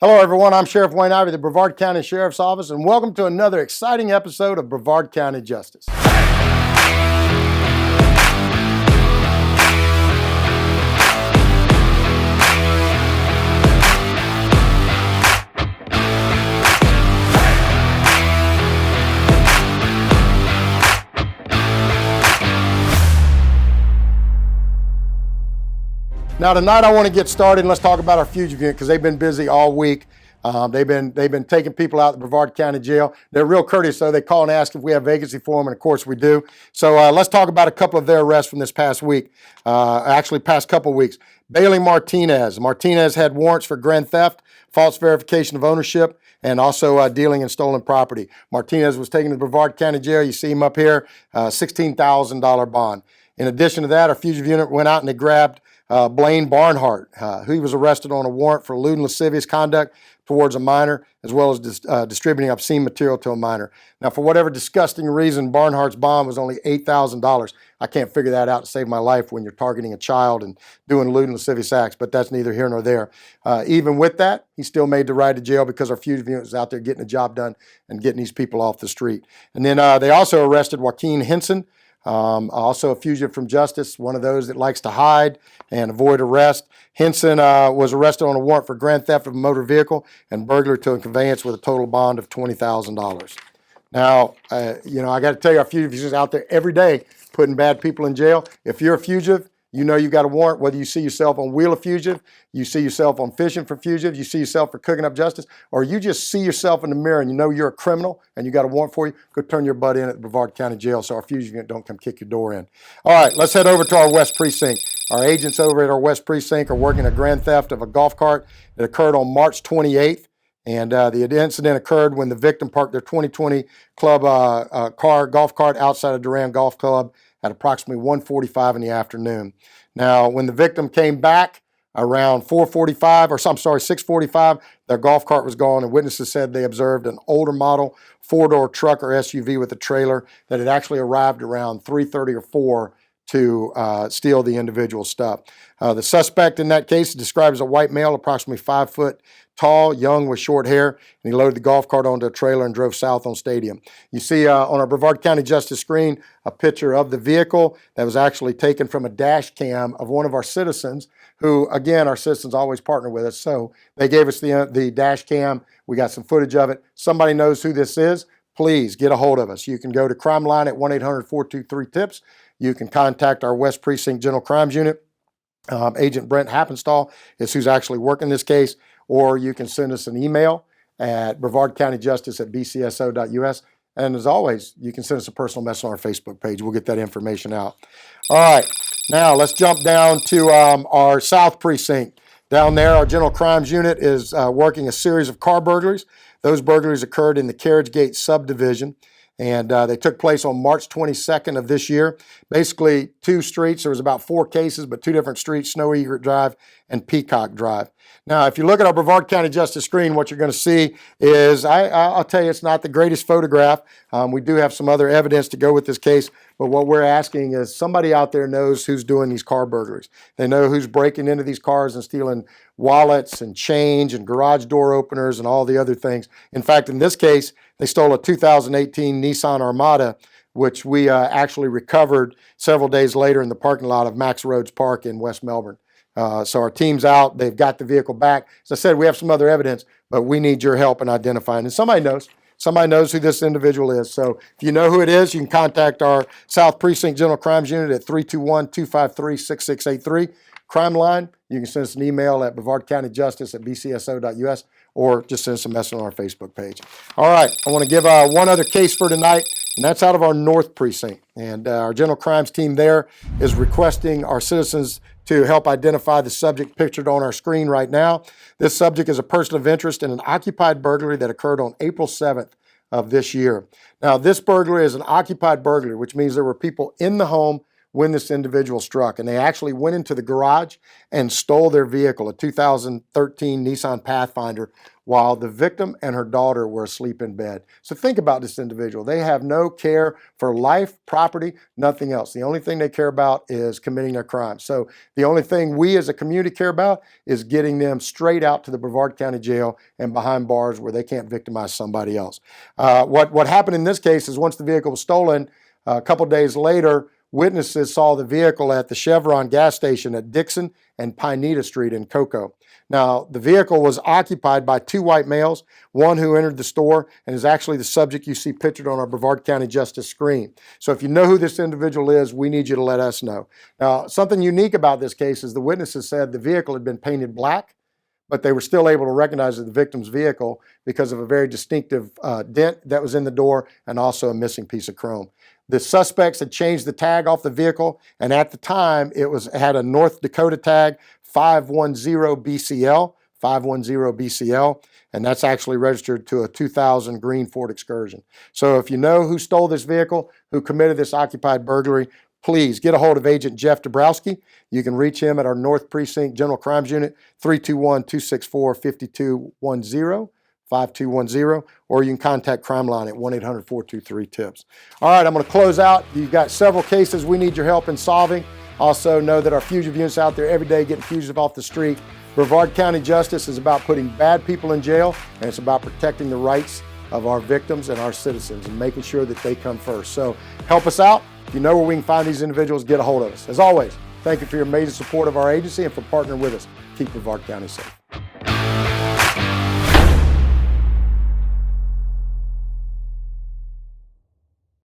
Hello, everyone. I'm Sheriff Wayne Ivey, the Brevard County Sheriff's Office, and welcome to another exciting episode of Brevard County Justice. Now, tonight I want to get started and let's talk about our fugitive unit because they've been busy all week. They've been taking people out of the Brevard County Jail. They're real courteous, though. They call and ask if we have vacancy for them, and of course we do. So let's talk about a couple of their arrests from this past week, actually past couple of weeks. Bailey Martinez. Martinez had warrants for grand theft, false verification of ownership, and also dealing in stolen property. Martinez was taken to the Brevard County Jail. You see him up here, $16,000 bond. In addition to that, our fugitive unit went out and they grabbed Blaine Barnhart, who was arrested on a warrant for lewd and lascivious conduct towards a minor, as well as distributing obscene material to a minor. Now, for whatever disgusting reason, Barnhart's bond was only $8,000. I can't figure that out to save my life when you're targeting a child and doing lewd and lascivious acts, but that's neither here nor there. Even with that, he still made the ride to jail because our fugitive unit was out there getting the job done and getting these people off the street. And then they also arrested Joaquin Henson, also a fugitive from justice, one of those that likes to hide and avoid arrest. Henson was arrested on a warrant for grand theft of a motor vehicle and burglary to a conveyance with a total bond of $20,000. Now, I got to tell you, our fugitives out there every day putting bad people in jail. If you're a fugitive, you know you got a warrant, whether you see yourself on Wheel of Fugitive, you see yourself on Fishing for Fugitive, you see yourself for Cooking Up Justice, or you just see yourself in the mirror and you know you're a criminal and you got a warrant for you, go turn your butt in at the Brevard County Jail so our fugitive unit don't come kick your door in. All right, let's head over to our West Precinct. Our agents over at our West Precinct are working a grand theft of a golf cart that occurred on March 28th. And the incident occurred when the victim parked their 2020 club golf cart outside of Durham Golf Club at approximately 1:45 in the afternoon. Now, when the victim came back around 6:45, their golf cart was gone, and witnesses said they observed an older model four-door truck or SUV with a trailer that had actually arrived around 3:30 or 4 to steal the individual stuff. The suspect in that case is described as a white male, approximately 5 foot tall, young with short hair, and he loaded the golf cart onto a trailer and drove south on Stadium. You see on our Brevard County Justice screen a picture of the vehicle that was actually taken from a dash cam of one of our citizens who, again, our citizens always partner with us, so they gave us the dash cam. We got some footage of it. Somebody knows who this is, please get a hold of us. You can go to Crime Line at 1-800-423-TIPS. You can contact our West Precinct General Crimes Unit. Agent Brent Happenstall is who's actually working this case, or you can send us an email at brevardcountyjustice@bcso.us. And as always, you can send us a personal message on our Facebook page. We'll get that information out. All right, now let's jump down to our South Precinct. Down there, our General Crimes Unit is working a series of car burglaries. Those burglaries occurred in the Carriage Gate subdivision, and they took place on March 22nd of this year. Basically, two streets. There was about 4 cases, but 2 different streets, Snow Egret Drive and Peacock Drive. Now, if you look at our Brevard County Justice screen, what you're going to see is, I'll tell you, it's not the greatest photograph. We do have some other evidence to go with this case, but what we're asking is somebody out there knows who's doing these car burglaries. They know who's breaking into these cars and stealing wallets and change and garage door openers and all the other things. In fact, in this case, they stole a 2018 Nissan Armada, which we actually recovered several days later in the parking lot of Max Rhodes Park in West Melbourne. So our team's out. They've got the vehicle back. As I said, we have some other evidence, but we need your help in identifying. And somebody knows who this individual is. So if you know who it is, you can contact our South Precinct General Crimes Unit at 321-253-6683. Crime Line, you can send us an email at brevardcountyjustice@bcso.us, or just send us a message on our Facebook page. All right, I want to give one other case for tonight, and that's out of our North Precinct. And our General Crimes team there is requesting our citizens to help identify the subject pictured on our screen right now. This subject is a person of interest in an occupied burglary that occurred on April 7th of this year. Now, this burglary is an occupied burglary, which means there were people in the home when this individual struck. And they actually went into the garage and stole their vehicle, a 2013 Nissan Pathfinder, while the victim and her daughter were asleep in bed. So think about this individual. They have no care for life, property, nothing else. The only thing they care about is committing their crime. So the only thing we as a community care about is getting them straight out to the Brevard County Jail and behind bars where they can't victimize somebody else. What happened in this case is once the vehicle was stolen, a couple days later, witnesses saw the vehicle at the Chevron gas station at Dixon and Pineda Street in Cocoa. Now, the vehicle was occupied by two white males, one who entered the store and is actually the subject you see pictured on our Brevard County Justice screen. So if you know who this individual is, we need you to let us know. Now, something unique about this case is the witnesses said the vehicle had been painted black, but they were still able to recognize the victim's vehicle because of a very distinctive dent that was in the door and also a missing piece of chrome. The suspects had changed the tag off the vehicle, and at the time, it had a North Dakota tag, 510 BCL, and that's actually registered to a 2000 green Ford Excursion. So if you know who stole this vehicle, who committed this occupied burglary, please get a hold of Agent Jeff Dabrowski. You can reach him at our North Precinct General Crimes Unit, 321-264-5210. 5210, or you can contact Crime Line at 1-800-423-TIPS. All right, I'm going to close out. You've got several cases we need your help in solving. Also know that our fugitive units out there every day getting fugitive off the street. Brevard County Justice is about putting bad people in jail, and it's about protecting the rights of our victims and our citizens and making sure that they come first. So help us out. If you know where we can find these individuals, get a hold of us. As always, thank you for your amazing support of our agency and for partnering with us. Keep Brevard County safe.